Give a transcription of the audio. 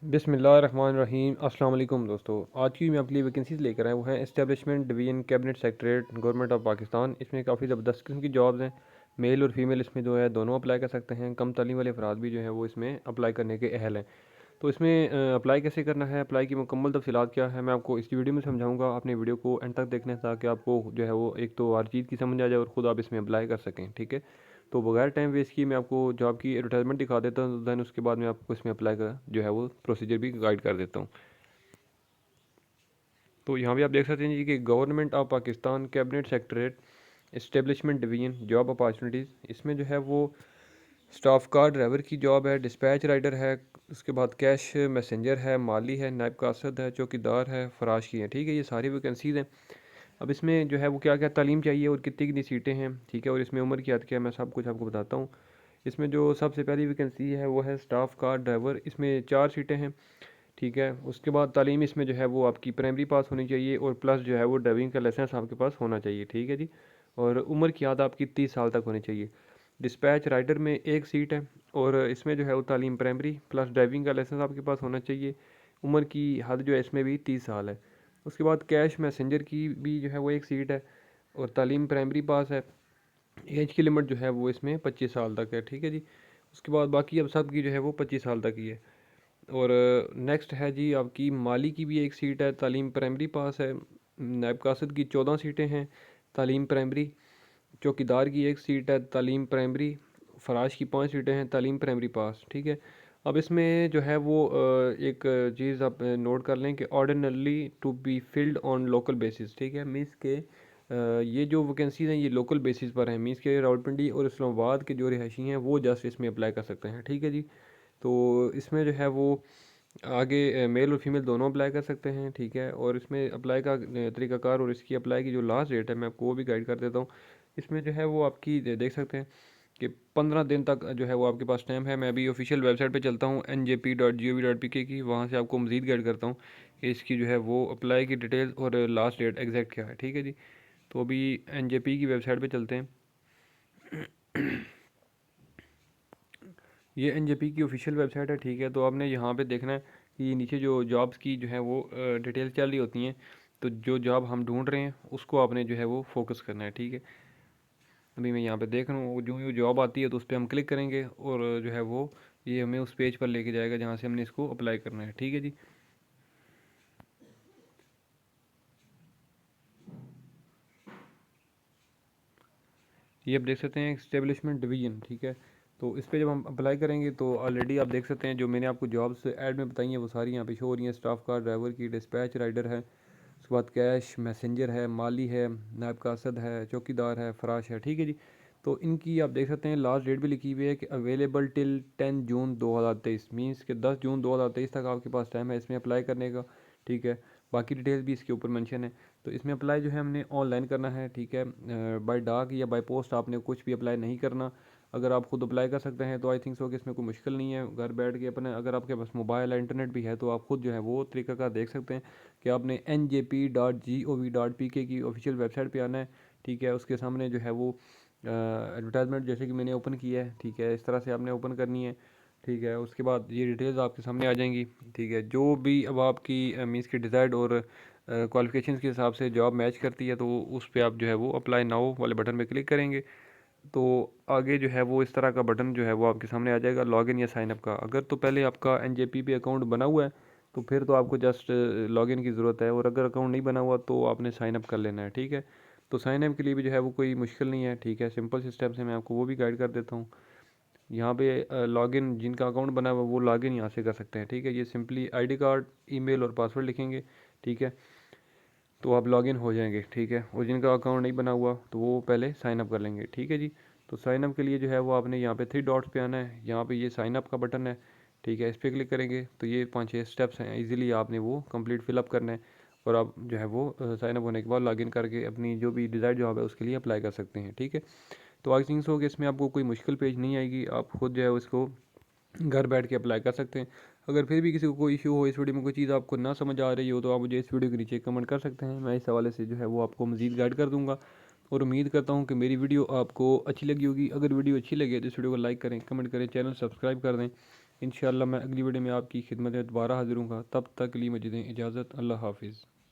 बिस्मिल्लाहिर्रहमानिर्रहीम। अस्सलाम वालेकुम दोस्तों, आज की मैं आपके लिए वैकेंसीज़ लेकर आया वो हैं establishment division cabinet secretariat government of Pakistan. इसमें काफ़ी ज़बरदस्त किस्म की जॉब्स हैं। मेल और फीमेल इसमें जो है दोनों अप्लाई कर सकते हैं। कम तालीम वाले अफराद भी जो है वो इसमें अप्लाई करने के अहल हैं। तो इसमें अप्लाई कैसे करना है, अप्लाई की मुकम्मल तफसीलात क्या है, मैं आपको इस वीडियो में समझाऊंगा। आपने वीडियो को एंड तक देखना है ताकि आपको जो है वो एक तो हर चीज़ की समझ आ जाए और ख़ुद आप इसमें अप्लाई कर सकें। ठीक है, तो बगैर टाइम वेस्ट किए मैं आपको जॉब की एडवर्टाइजमेंट दिखा देता हूँ, दैन उसके बाद मैं आपको इसमें अप्लाई का जो है वो प्रोसीजर भी गाइड कर देता हूँ। तो यहाँ भी आप देख सकते हैं जी कि government of Pakistan cabinet secretariat establishment division job opportunities, इसमें जो है वो स्टाफ कार ड्राइवर की जॉब है, डिस्पैच राइडर है, उसके बाद कैश मैसेंजर है, माली है, नायब कासद है, चौकीदार है, फराश की है। ठीक है, ये सारी वैकेंसीज़ हैं। अब इसमें जो है वो क्या क्या तालीम चाहिए और कितनी कितनी सीटें हैं, ठीक है, और इसमें उम्र की हद क्या है, मैं सब कुछ आपको बताता हूँ। इसमें जो सबसे पहली वैकेंसी है वो है स्टाफ कार ड्राइवर। इसमें 4 सीटें हैं। ठीक है, उसके बाद तालीम इसमें जो है वो आपकी प्राइमरी पास होनी चाहिए और प्लस जो है वो ड्राइविंग का लाइसेंस आपके पास होना चाहिए। ठीक है जी, और उम्र की हद आपकी 30 साल तक होनी चाहिए। डिस्पैच राइडर में एक सीट है और इसमें जो है वो तालीम प्राइमरी प्लस ड्राइविंग का लाइसेंस आपके पास होना चाहिए। उम्र की हद जो है इसमें भी 30 साल है। उसके बाद कैश मैसेंजर की भी जो है वो एक सीट है और तालीम प्राइमरी पास है। एज की लिमिट जो है वो इसमें 25 साल तक है। ठीक है जी, उसके बाद बाकी अब सब की जो है वो 25 साल तक ही है। और नेक्स्ट है जी आपकी माली की भी एक सीट है, तालीम प्राइमरी पास है। नायब कासद की 14 सीटें हैं, तालीम प्राइमरी। चौकीदार की एक सीट है, तालीम प्राइमरी। फराश की 5 सीटें हैं, तालीम प्राइमरी पास। ठीक है, अब इसमें जो है वो एक चीज़ आप नोट कर लें कि ordinarily to be filled on local basis. ठीक है, मीन्स के ये जो वैकेंसीज़ हैं ये लोकल बेसिस पर हैं, मीन्स के रावलपिंडी और इस्लामाबाद के जो रिहायशी हैं वो जस्ट इसमें अप्लाई कर सकते हैं। ठीक है जी, तो इसमें जो है वो आगे मेल और फीमेल दोनों अप्लाई कर सकते हैं। ठीक है, और इसमें अप्लाई का तरीकाकार और इसकी अप्लाई की जो लास्ट डेट है मैं आपको वो भी गाइड कर देता हूँ। इसमें जो है वो आपकी देख सकते हैं कि 15 दिन तक जो है वो आपके पास टाइम है। मैं अभी ऑफिशियल वेबसाइट पे चलता हूँ njp.gov.pk की, वहाँ से आपको मज़ीद गाइड करता हूँ कि इसकी जो है वो अप्लाई की डिटेल और लास्ट डेट एग्जैक्ट क्या है। ठीक है जी, तो अभी NJP की वेबसाइट पे चलते हैं। ये NJP की ऑफिशियल वेबसाइट है। ठीक है, तो आपने यहाँ पे देखना है कि नीचे जो जॉब्स की जो है वो डिटेल चल रही होती हैं, तो जो जॉब हम ढूंढ रहे हैं उसको आपने जो है वो फोकस करना है। ठीक है, अभी मैं यहाँ पे देख रहा हूँ जो जो जॉब आती है तो उस पर हम क्लिक करेंगे और जो है वो ये हमें उस पेज पर लेके जाएगा जहाँ से हमने इसको अप्लाई करना है। ठीक है जी, ये आप देख सकते हैं स्टेब्लिशमेंट डिवीजन। ठीक है, तो इस पे जब हम अप्लाई करेंगे तो ऑलरेडी आप देख सकते हैं जो मैंने आपको जॉब्स ऐड में बताई हैं वो सारी यहाँ पे शो हो रही हैं। स्टाफ कार ड्राइवर की, डिस्पैच राइडर है, उसके बाद कैश मैसेंजर है, माली है, नायब कासद है, चौकीदार है, फराश है। ठीक है जी, तो इनकी आप देख सकते हैं लास्ट डेट भी लिखी हुई है कि अवेलेबल टिल 10 जून 2023, मीन्स कि 10 जून 2023 तक आपके पास टाइम है इसमें अप्लाई करने का। ठीक है, बाकी डिटेल्स भी इसके ऊपर मेंशन है। तो इसमें अप्लाई जो है हमने ऑनलाइन करना है। ठीक है, बाय डाक या बाय पोस्ट आपने कुछ भी अप्लाई नहीं करना। अगर आप खुद अप्लाई कर सकते हैं तो आई थिंक सो कि इसमें कोई मुश्किल नहीं है। घर बैठ के अपने अगर आपके पास मोबाइल या इंटरनेट भी है तो आप खुद जो है वो तरीकाकार देख सकते हैं कि आपने njp.gov.pk की ऑफिशियल वेबसाइट पे आना है। ठीक है, उसके सामने जो है वो एडवर्टाइजमेंट जैसे कि मैंने ओपन किया है, ठीक है, इस तरह से आपने ओपन करनी है। ठीक है, उसके बाद ये डिटेल्स आपके सामने आ जाएंगी। ठीक है, जो भी अब आपकी मीन्स की डिज़ायर्ड और क्वालिफिकेशंस के हिसाब से जॉब मैच करती है तो उस पर आप जो है वो अप्लाई नाउ वाले बटन पे क्लिक करेंगे तो आगे जो है वो इस तरह का बटन जो है वो आपके सामने आ जाएगा, लॉगिन या साइनअप का। अगर तो पहले आपका NJP पे अकाउंट बना हुआ है तो फिर तो आपको जस्ट लॉगिन की ज़रूरत है, और अगर अकाउंट नहीं बना हुआ तो आपने साइनअप कर लेना है। ठीक है, तो साइनअप के लिए भी जो है वो कोई मुश्किल नहीं है। ठीक है, सिंपल सिस्टम से मैं आपको वो भी गाइड कर देता हूँ। यहाँ पे लॉगिन जिनका अकाउंट बना हुआ है वो लॉगिन यहाँ से कर सकते हैं। ठीक है, ये सिंपली ID कार्ड, ईमेल और पासवर्ड लिखेंगे। ठीक है, तो आप लॉगिन हो जाएंगे। ठीक है, और जिनका अकाउंट नहीं बना हुआ तो वो पहले साइन अप कर लेंगे। ठीक है जी, तो साइन अप के लिए जो है वो आपने यहाँ पे 3 डॉट्स पे आना है, यहाँ पे ये साइन अप का बटन है। ठीक है, इस पर क्लिक करेंगे तो ये 5-6 स्टेप्स हैं, इजीली आपने वो कंप्लीट फिलअप करना है और आप जो है वो साइन अप होने के बाद लॉगिन करके अपनी जो भी डिज़ायर्ड जॉब है उसके लिए अप्लाई कर सकते हैं। ठीक है, तो आई थिंक सो कि इसमें आपको कोई मुश्किल पेज नहीं आएगी, आप खुद जो है उसको घर बैठ के अप्लाई कर सकते हैं। अगर फिर भी किसी को कोई इशू हो, इस वीडियो में कोई चीज़ आपको ना समझ आ रही हो तो आप मुझे इस वीडियो के नीचे कमेंट कर सकते हैं, मैं इस हवाले से जो है वो आपको मज़ीद गाइड कर दूंगा। और उम्मीद करता हूँ कि मेरी वीडियो आपको अच्छी लगी होगी। अगर वीडियो अच्छी लगे तो इस वीडियो को लाइक करें, कमेंट करें, चैनल सब्सक्राइब कर दें इंशाल्लाह मैं अगली वीडियो में आपकी खिदमत में दोबारा हाजिर हूँगा। तब तक के लिए मुझे दें इजाज़त। अल्लाह हाफिज़।